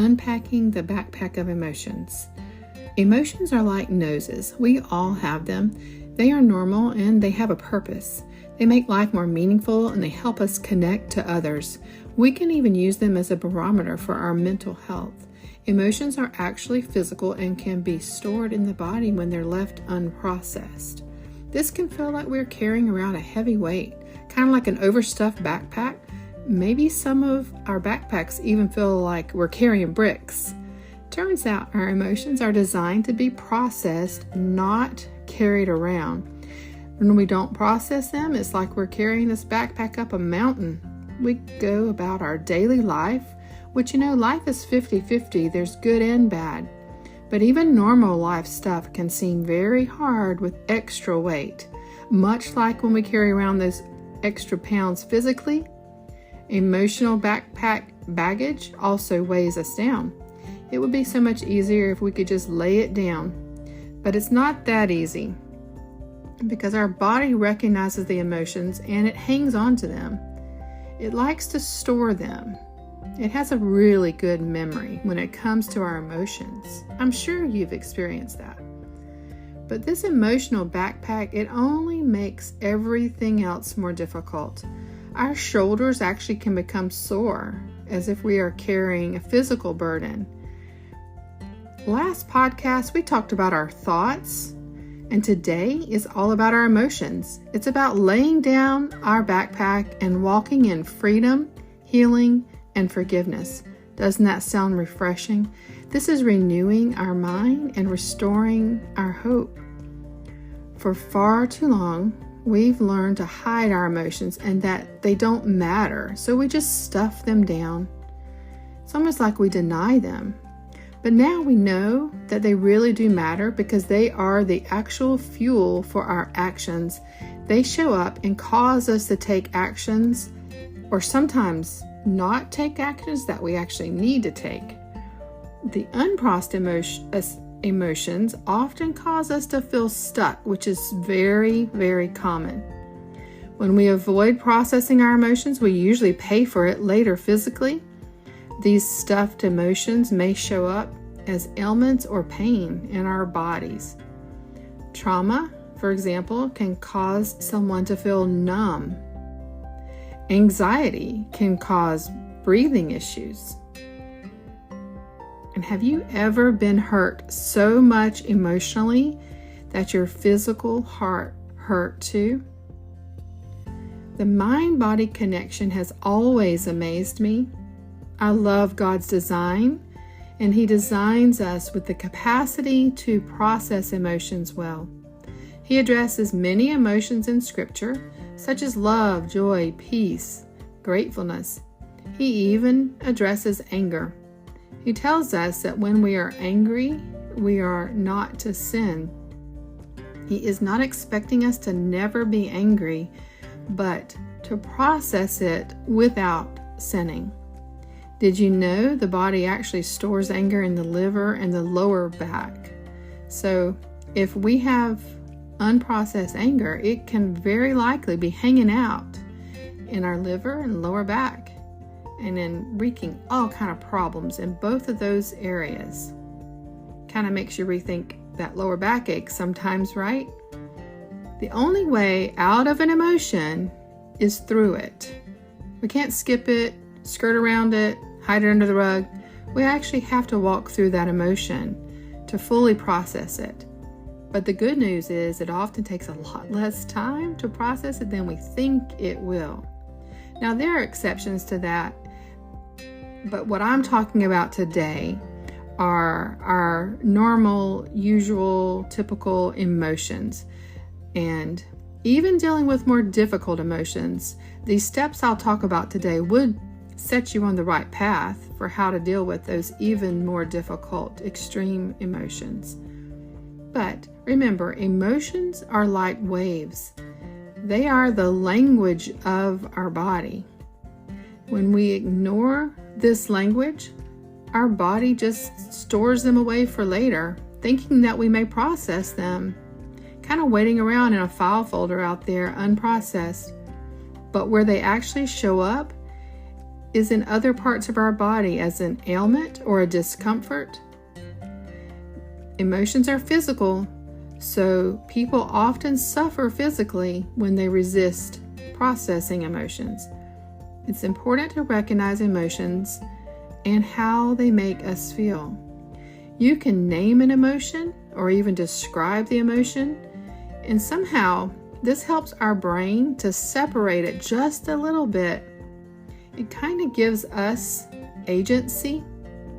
Unpacking the backpack of emotions. Emotions are like noses. We all have them. They are normal and they have a purpose. They make life more meaningful and they help us connect to others. We can even use them as a barometer for our mental health. Emotions are actually physical and can be stored in the body when they're left unprocessed. This can feel like we're carrying around a heavy weight, kind of like an overstuffed backpack. Maybe some of our backpacks even feel like we're carrying bricks. Turns out our emotions are designed to be processed, not carried around. When we don't process them, it's like we're carrying this backpack up a mountain. We go about our daily life, which life is 50-50. There's good and bad. But even normal life stuff can seem very hard with extra weight. Much like when we carry around those extra pounds physically, emotional backpack baggage also weighs us down. It would be so much easier if we could just lay it down. But it's not that easy because our body recognizes the emotions and it hangs on to them. It likes to store them. It has a really good memory when it comes to our emotions. I'm sure you've experienced that. But this emotional backpack, it only makes everything else more difficult. Our shoulders actually can become sore, as if we are carrying a physical burden. Last podcast, we talked about our thoughts, and today is all about our emotions. It's about laying down our backpack and walking in freedom, healing, and forgiveness. Doesn't that sound refreshing? This is renewing our mind and restoring our hope. For far too long, we've learned to hide our emotions and that they don't matter, so we just stuff them down. It's almost like we deny them. But now we know that they really do matter because they are the actual fuel for our actions. They show up and cause us to take actions, or sometimes not take actions that we actually need to take. The unprocessed emotions often cause us to feel stuck, which is very, very common. When we avoid processing our emotions, we usually pay for it later physically. These stuffed emotions may show up as ailments or pain in our bodies. Trauma, for example, can cause someone to feel numb. Anxiety can cause breathing issues. And have you ever been hurt so much emotionally that your physical heart hurt too? The mind-body connection has always amazed me. I love God's design, and He designs us with the capacity to process emotions well. He addresses many emotions in Scripture, such as love, joy, peace, gratefulness. He even addresses anger. He tells us that when we are angry, we are not to sin. He is not expecting us to never be angry, but to process it without sinning. Did you know the body actually stores anger in the liver and the lower back? So if we have unprocessed anger, it can very likely be hanging out in our liver and lower back and then wreaking all kind of problems in both of those areas. Kind of makes you rethink that lower backache sometimes, right? The only way out of an emotion is through it. We can't skip it, skirt around it, hide it under the rug. We actually have to walk through that emotion to fully process it. But the good news is it often takes a lot less time to process it than we think it will. Now, there are exceptions to that, but what I'm talking about today are our normal, usual, typical emotions. And even dealing with more difficult emotions, these steps I'll talk about today would set you on the right path for how to deal with those even more difficult, extreme emotions. But remember, emotions are like waves. They are the language of our body. When we ignore this language, our body just stores them away for later, thinking that we may process them, kind of waiting around in a file folder out there unprocessed. But where they actually show up is in other parts of our body as an ailment or a discomfort. Emotions are physical, so people often suffer physically when they resist processing emotions. It's important to recognize emotions and how they make us feel. You can name an emotion or even describe the emotion, and somehow this helps our brain to separate it just a little bit. It kind of gives us agency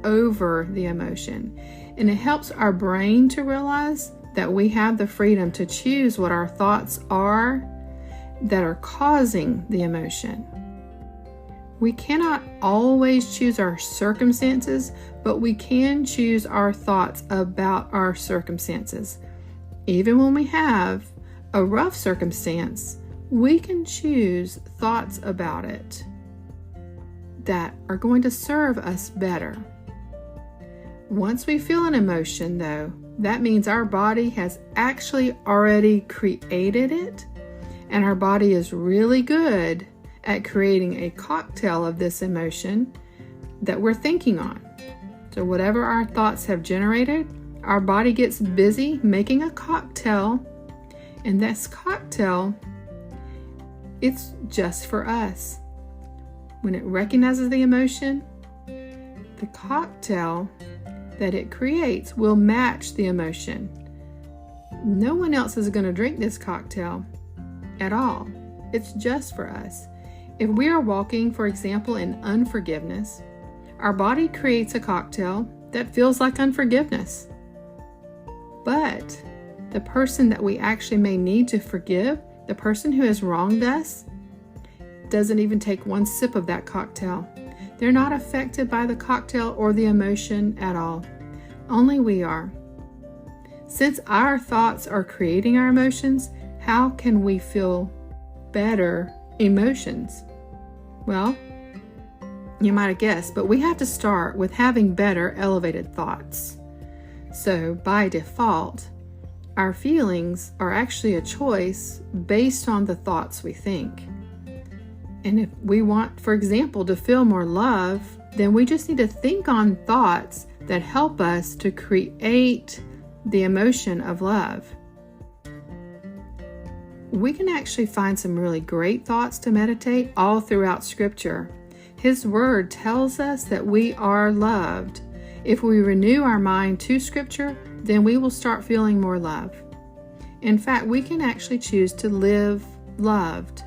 over the emotion, and it helps our brain to realize that we have the freedom to choose what our thoughts are that are causing the emotion. We cannot always choose our circumstances, but we can choose our thoughts about our circumstances. Even when we have a rough circumstance, we can choose thoughts about it that are going to serve us better. Once we feel an emotion, though, that means our body has actually already created it, and our body is really good at creating a cocktail of this emotion that we're thinking on. So whatever our thoughts have generated, our body gets busy making a cocktail, and this cocktail, it's just for us. When it recognizes the emotion, the cocktail that it creates will match the emotion. No one else is going to drink this cocktail at all. It's just for us. If we are walking, for example, in unforgiveness, our body creates a cocktail that feels like unforgiveness. But the person that we actually may need to forgive, the person who has wronged us, doesn't even take one sip of that cocktail. They're not affected by the cocktail or the emotion at all. Only we are. Since our thoughts are creating our emotions, how can we feel better emotions? Well, you might have guessed, but we have to start with having better elevated thoughts. So by default, our feelings are actually a choice based on the thoughts we think. And if we want, for example, to feel more love, then we just need to think on thoughts that help us to create the emotion of love. We can actually find some really great thoughts to meditate all throughout Scripture. His Word tells us that we are loved. If we renew our mind to Scripture, then we will start feeling more love. In fact, we can actually choose to live loved.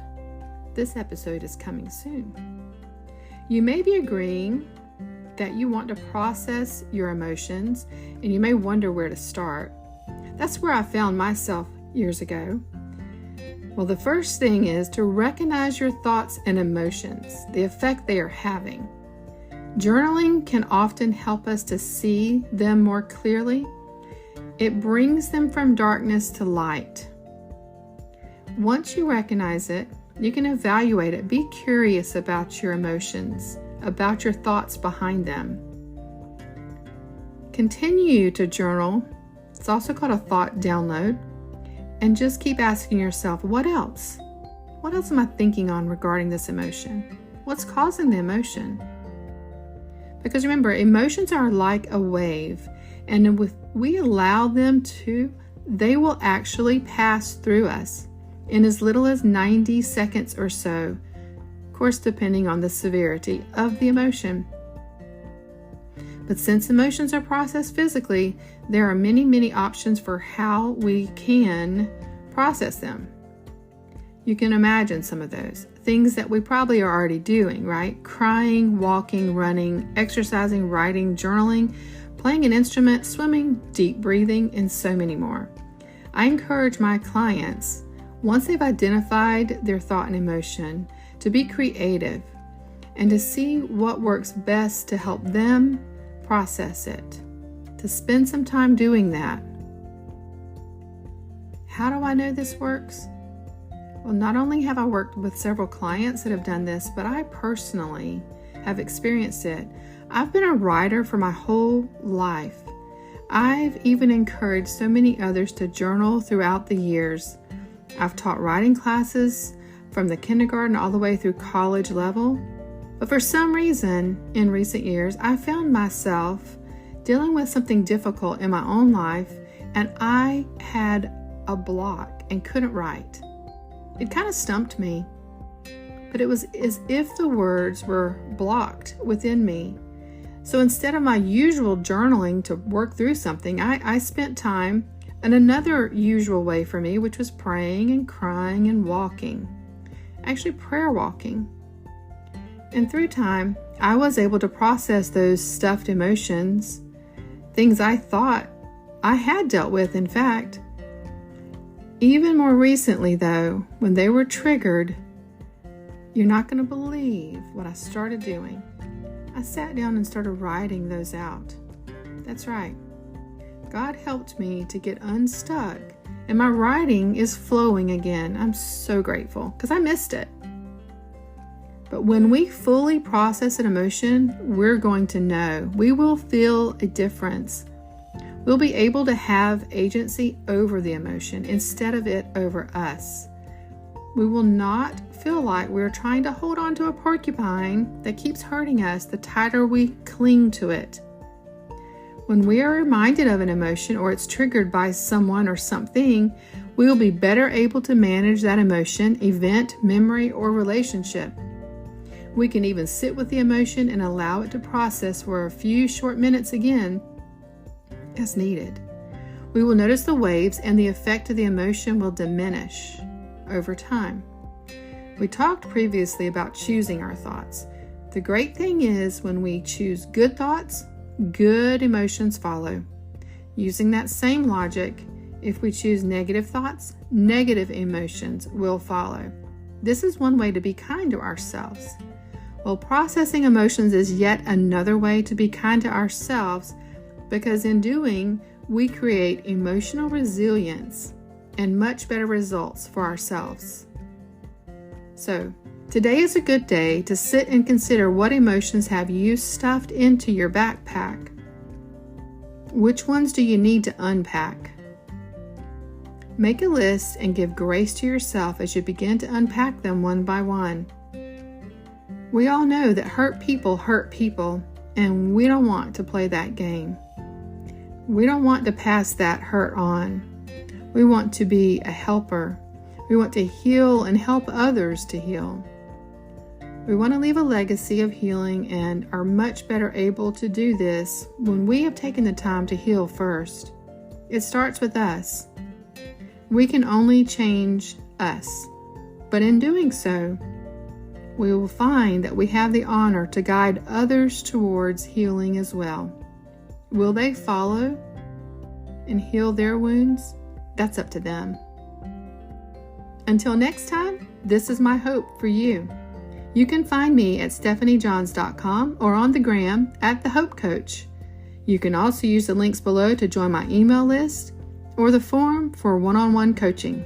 This episode is coming soon. You may be agreeing that you want to process your emotions, and you may wonder where to start. That's where I found myself years ago. Well, the first thing is to recognize your thoughts and emotions, the effect they are having. Journaling can often help us to see them more clearly. It brings them from darkness to light. Once you recognize it, you can evaluate it. Be curious about your emotions, about your thoughts behind them. Continue to journal. It's also called a thought download. And just keep asking yourself, what else? What else am I thinking on regarding this emotion? What's causing the emotion? Because remember, emotions are like a wave, and if we allow them to, they will actually pass through us in as little as 90 seconds or so, of course, depending on the severity of the emotion. But since emotions are processed physically, there are many, many options for how we can process them. You can imagine some of those things that we probably are already doing, right? Crying, walking, running, exercising, writing, journaling, playing an instrument, swimming, deep breathing, and so many more. I encourage my clients, once they've identified their thought and emotion, to be creative and to see what works best to help them process it, to spend some time doing that. How do I know this works? Well, not only have I worked with several clients that have done this, but I personally have experienced it. I've been a writer for my whole life. I've even encouraged so many others to journal throughout the years. I've taught writing classes from the kindergarten all the way through college level. But for some reason, in recent years, I found myself dealing with something difficult in my own life, and I had a block and couldn't write. It kind of stumped me, but it was as if the words were blocked within me. So instead of my usual journaling to work through something, I spent time in another usual way for me, which was praying and crying and walking. Actually, prayer walking. And through time, I was able to process those stuffed emotions, things I thought I had dealt with, in fact. Even more recently, though, when they were triggered, you're not going to believe what I started doing. I sat down and started writing those out. That's right. God helped me to get unstuck, and my writing is flowing again. I'm so grateful because I missed it. But when we fully process an emotion, we're going to know. We will feel a difference. We'll be able to have agency over the emotion instead of it over us. We will not feel like we're trying to hold on to a porcupine that keeps hurting us the tighter we cling to it. When we are reminded of an emotion or it's triggered by someone or something, we will be better able to manage that emotion, event, memory, or relationship. We can even sit with the emotion and allow it to process for a few short minutes again as needed. We will notice the waves, and the effect of the emotion will diminish over time. We talked previously about choosing our thoughts. The great thing is when we choose good thoughts, good emotions follow. Using that same logic, if we choose negative thoughts, negative emotions will follow. This is one way to be kind to ourselves. Well, processing emotions is yet another way to be kind to ourselves, because in doing, we create emotional resilience and much better results for ourselves. So, today is a good day to sit and consider what emotions have you stuffed into your backpack. Which ones do you need to unpack? Make a list and give grace to yourself as you begin to unpack them one by one. We all know that hurt people, and we don't want to play that game. We don't want to pass that hurt on. We want to be a helper. We want to heal and help others to heal. We want to leave a legacy of healing and are much better able to do this when we have taken the time to heal first. It starts with us. We can only change us, but in doing so, we will find that we have the honor to guide others towards healing as well. Will they follow and heal their wounds? That's up to them. Until next time, this is my hope for you. You can find me at stephaniejohns.com or on the gram at The Hope Coach. You can also use the links below to join my email list or the form for one-on-one coaching.